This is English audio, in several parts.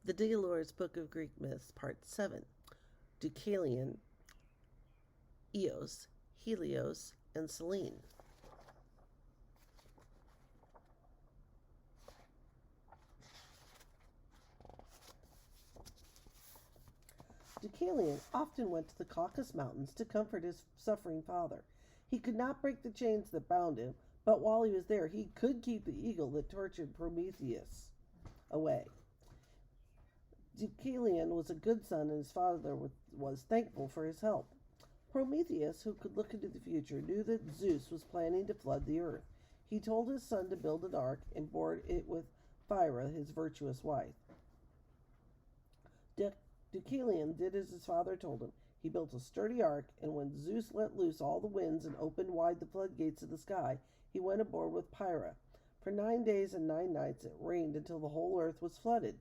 The Dealor's Book of Greek Myths, Part 7. Deucalion, Eos, Helios, and Selene. Deucalion often went to the Caucasus Mountains to comfort his suffering father. He could not break the chains that bound him, but while he was there, he could keep the eagle that tortured Prometheus away. Deucalion was a good son, and his father was thankful for his help. Prometheus, who could look into the future, knew that Zeus was planning to flood the earth. He told his son to build an ark and board it with Phaethon, his virtuous wife. Deucalion did as his father told him. He built a sturdy ark, and when Zeus let loose all the winds and opened wide the floodgates of the sky, he went aboard with Phaethon. For 9 days and 9 nights it rained until the whole earth was flooded.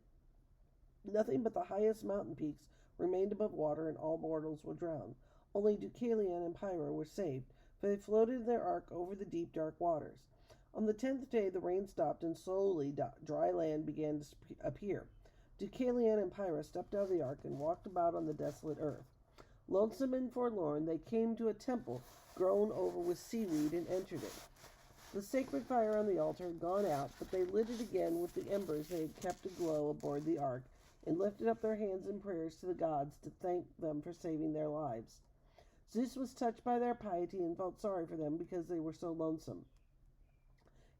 Nothing but the highest mountain peaks remained above water, and all mortals were drowned. Only Deucalion and Phaethon were saved, for they floated in their ark over the deep, dark waters. On the 10th day the rain stopped, and slowly dry land began to appear. Deucalion and Phaethon stepped out of the ark and walked about on the desolate earth. Lonesome and forlorn, they came to a temple grown over with seaweed and entered it. The sacred fire on the altar had gone out, but they lit it again with the embers they had kept aglow aboard the ark, and lifted up their hands in prayers to the gods to thank them for saving their lives. Zeus was touched by their piety and felt sorry for them because they were so lonesome.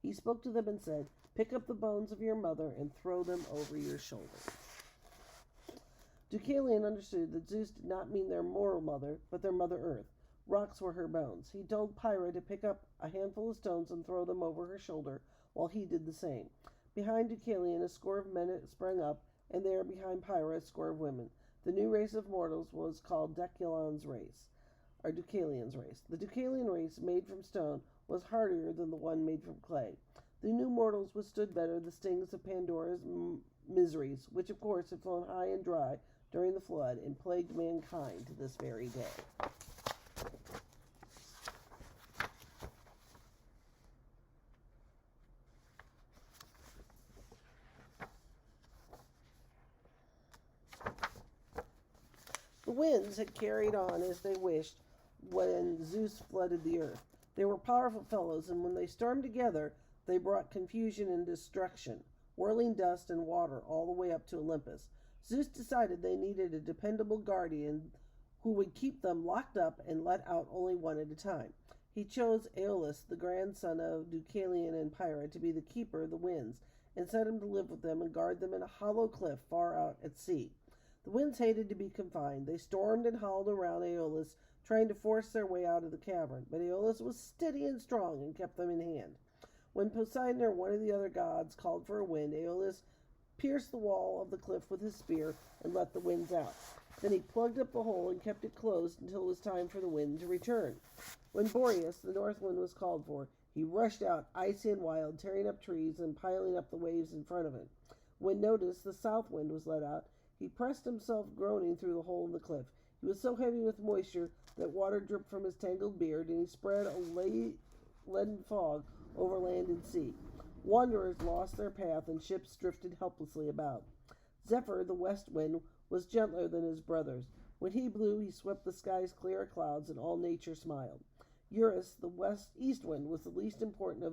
He spoke to them and said, "Pick up the bones of your mother and throw them over your shoulder." Deucalion understood that Zeus did not mean their mortal mother, but their mother Earth. Rocks were her bones. He told Phaethon to pick up a handful of stones and throw them over her shoulder, while he did the same. Behind Deucalion a score of men sprang up, and there behind Phaethon a score of women. The new race of mortals was called Deucalion's race. The Deucalion race, made from stone, was hardier than the one made from clay. The new mortals withstood better the stings of Pandora's miseries, which of course had flown high and dry during the flood and plagued mankind to this very day. The winds had carried on as they wished when Zeus flooded the earth. They were powerful fellows, and when they stormed together, they brought confusion and destruction, whirling dust and water all the way up to Olympus. Zeus decided they needed a dependable guardian who would keep them locked up and let out only one at a time. He chose Aeolus, the grandson of Deucalion and Phaethon, to be the keeper of the winds, and set him to live with them and guard them in a hollow cliff far out at sea. The winds hated to be confined. They stormed and howled around Aeolus, trying to force their way out of the cavern, but Aeolus was steady and strong and kept them in hand. When Poseidon or one of the other gods called for a wind, Aeolus pierced the wall of the cliff with his spear and let the winds out. Then he plugged up the hole and kept it closed until it was time for the wind to return. When Boreas, the north wind, was called for, he rushed out, icy and wild, tearing up trees and piling up the waves in front of him. When Notus, the south wind, was let out, he pressed himself groaning through the hole in the cliff. He was so heavy with moisture that water dripped from his tangled beard, and he spread a leaden fog over land and sea. Wanderers lost their path, and ships drifted helplessly about. Zephyr, the west wind, was gentler than his brothers. When he blew, he swept the skies clear of clouds, and all nature smiled. Eurus, the east wind, was the least important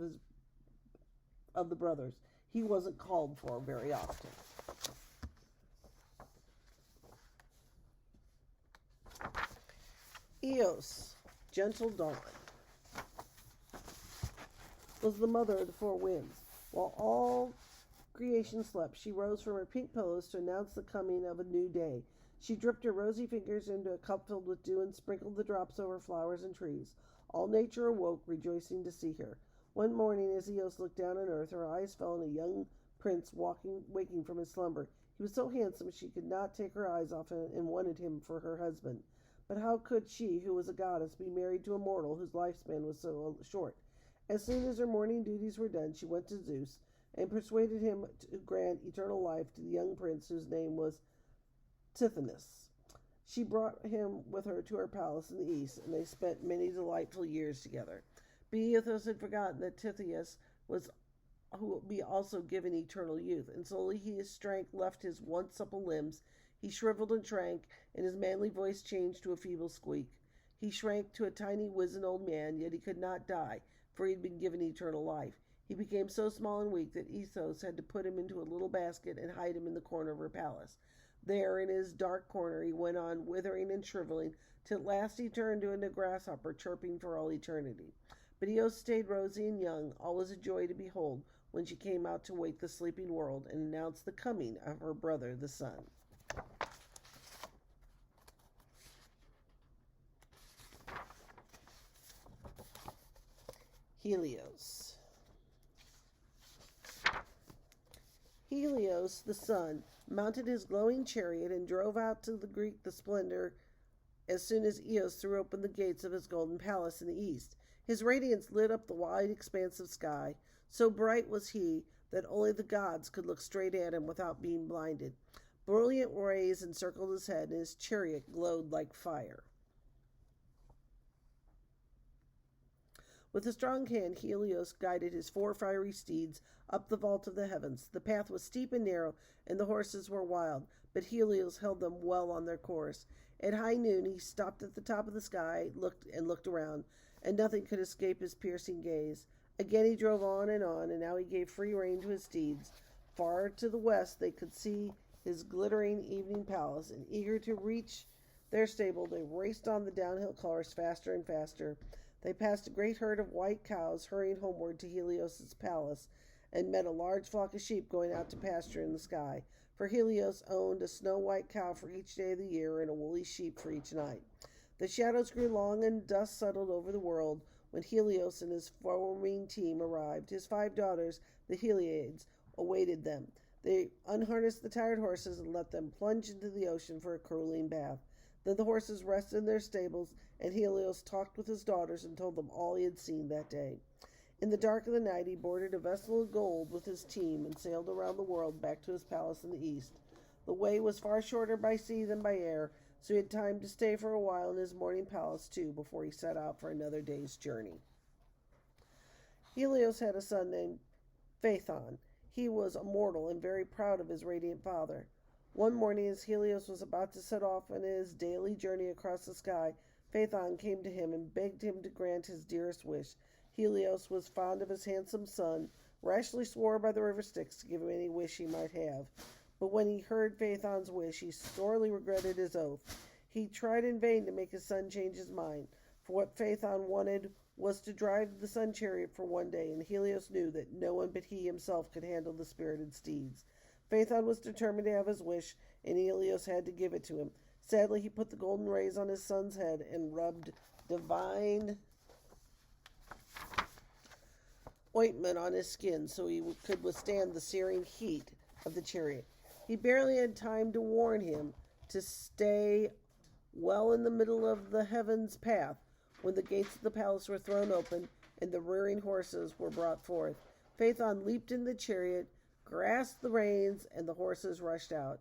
of the brothers. He wasn't called for very often. Eos, gentle dawn, was the mother of the four winds. While all creation slept, she rose from her pink pillows to announce the coming of a new day. She dripped her rosy fingers into a cup filled with dew and sprinkled the drops over flowers and trees. All nature awoke, rejoicing to see her. One morning, as Eos looked down on earth, her eyes fell on a young prince waking from his slumber. He was so handsome she could not take her eyes off him and wanted him for her husband. But how could she, who was a goddess, be married to a mortal whose lifespan was so short? As soon as her morning duties were done, she went to Zeus and persuaded him to grant eternal life to the young prince whose name was Tithonus. She brought him with her to her palace in the east, and they spent many delightful years together. But Aeolus had forgotten that Tithonus was who will be also given eternal youth. And slowly his strength left his once supple limbs. He shriveled and shrank, and his manly voice changed to a feeble squeak. He shrank to a tiny, wizened old man, yet he could not die, for he had been given eternal life. He became so small and weak that Ethos had to put him into a little basket and hide him in the corner of her palace. There, in his dark corner, he went on withering and shriveling, till at last he turned into a grasshopper, chirping for all eternity. But Eos stayed rosy and young, always a joy to behold, when she came out to wake the sleeping world and announce the coming of her brother, the sun. Helios. Helios, the sun, mounted his glowing chariot and drove out to greet the splendor as soon as Eos threw open the gates of his golden palace in the east. His radiance lit up the wide expanse of sky. So bright was he that only the gods could look straight at him without being blinded. Brilliant rays encircled his head, and his chariot glowed like fire. With a strong hand, Helios guided his 4 fiery steeds up the vault of the heavens. The path was steep and narrow, and the horses were wild, but Helios held them well on their course. At high noon, he stopped at the top of the sky, looked around, and nothing could escape his piercing gaze. Again he drove on, and now he gave free rein to his steeds. Far to the west they could see his glittering evening palace, and eager to reach their stable, they raced on the downhill course faster and faster. They passed a great herd of white cows hurrying homeward to Helios' palace, and met a large flock of sheep going out to pasture in the sky. For Helios owned a snow-white cow for each day of the year and a woolly sheep for each night. The shadows grew long and dust settled over the world when Helios and his foaming team arrived. His 5 daughters, the Heliades, awaited them. They unharnessed the tired horses and let them plunge into the ocean for a cooling bath. Then the horses rested in their stables, and Helios talked with his daughters and told them all he had seen that day. In the dark of the night, he boarded a vessel of gold with his team and sailed around the world back to his palace in the east. The way was far shorter by sea than by air, so he had time to stay for a while in his morning palace, too, before he set out for another day's journey. Helios had a son named Phaethon. He was immortal and very proud of his radiant father. One morning, as Helios was about to set off on his daily journey across the sky, Phaethon came to him and begged him to grant his dearest wish. Helios was fond of his handsome son, rashly swore by the river Styx to give him any wish he might have. But when he heard Phaethon's wish, he sorely regretted his oath. He tried in vain to make his son change his mind, for what Phaethon wanted was to drive the sun chariot for one day, and Helios knew that no one but he himself could handle the spirited steeds. Phaethon was determined to have his wish, and Helios had to give it to him. Sadly, he put the golden rays on his son's head and rubbed divine ointment on his skin so he could withstand the searing heat of the chariot. He barely had time to warn him to stay well in the middle of the heavens path when the gates of the palace were thrown open and the rearing horses were brought forth. Phaethon leaped in the chariot, grasped the reins, and the horses rushed out.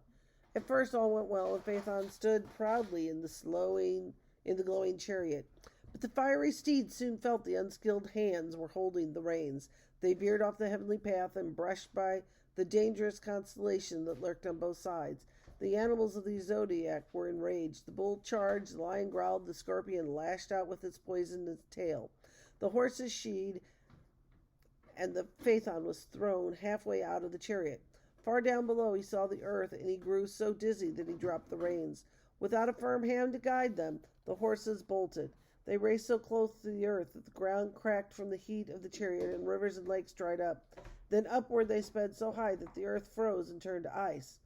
At first all went well, and Phaethon stood proudly in the glowing chariot. But the fiery steeds soon felt the unskilled hands were holding the reins. They veered off the heavenly path and brushed by the dangerous constellation that lurked on both sides. The animals of the zodiac were enraged. The bull charged, the lion growled, the scorpion lashed out with its poisonous tail. The horses sheed, and the Phaethon was thrown halfway out of the chariot. Far down below he saw the earth, and he grew so dizzy that he dropped the reins. Without a firm hand to guide them, the horses bolted. They raced so close to the earth that the ground cracked from the heat of the chariot, and rivers and lakes dried up. Then upward they sped so high that the earth froze and turned to ice.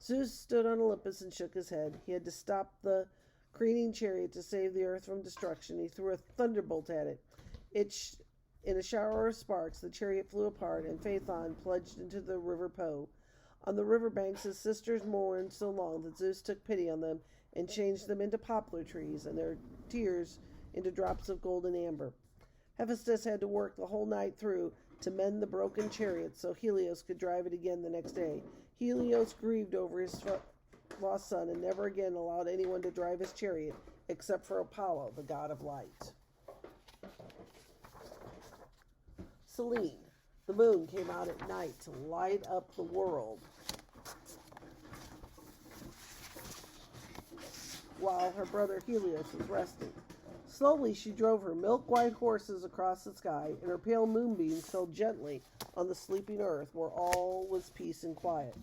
Zeus stood on Olympus and shook his head. He had to stop the careening chariot to save the earth from destruction. He threw a thunderbolt at it. In a shower of sparks, the chariot flew apart, and Phaethon plunged into the river Po. On the river banks, his sisters mourned so long that Zeus took pity on them and changed them into poplar trees, and their tears into drops of gold and amber. Hephaestus had to work the whole night through to mend the broken chariot so Helios could drive it again the next day. Helios grieved over his lost son and never again allowed anyone to drive his chariot except for Apollo, the god of light. Selene. The moon came out at night to light up the world, while her brother Helios was resting. Slowly she drove her milk-white horses across the sky, and her pale moonbeams fell gently on the sleeping earth, where all was peace and quiet.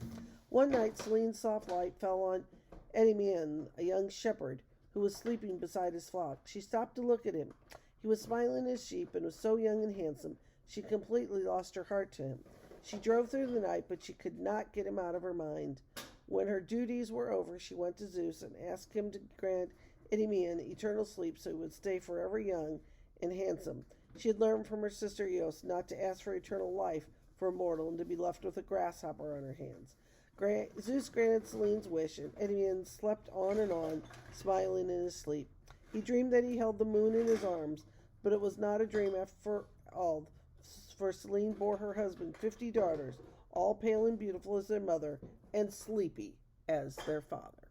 One night Selene's soft light fell on Endymion, a young shepherd, who was sleeping beside his flock. She stopped to look at him. He was smiling at his sheep, and was so young and handsome, she completely lost her heart to him. She drove through the night, but she could not get him out of her mind. When her duties were over, she went to Zeus and asked him to grant Endymion eternal sleep so he would stay forever young and handsome. She had learned from her sister Eos not to ask for eternal life for a mortal and to be left with a grasshopper on her hands. Zeus granted Selene's wish, and Endymion slept on, smiling in his sleep. He dreamed that he held the moon in his arms, but it was not a dream after all, for Selene bore her husband 50 daughters, all pale and beautiful as their mother, and sleepy as their father.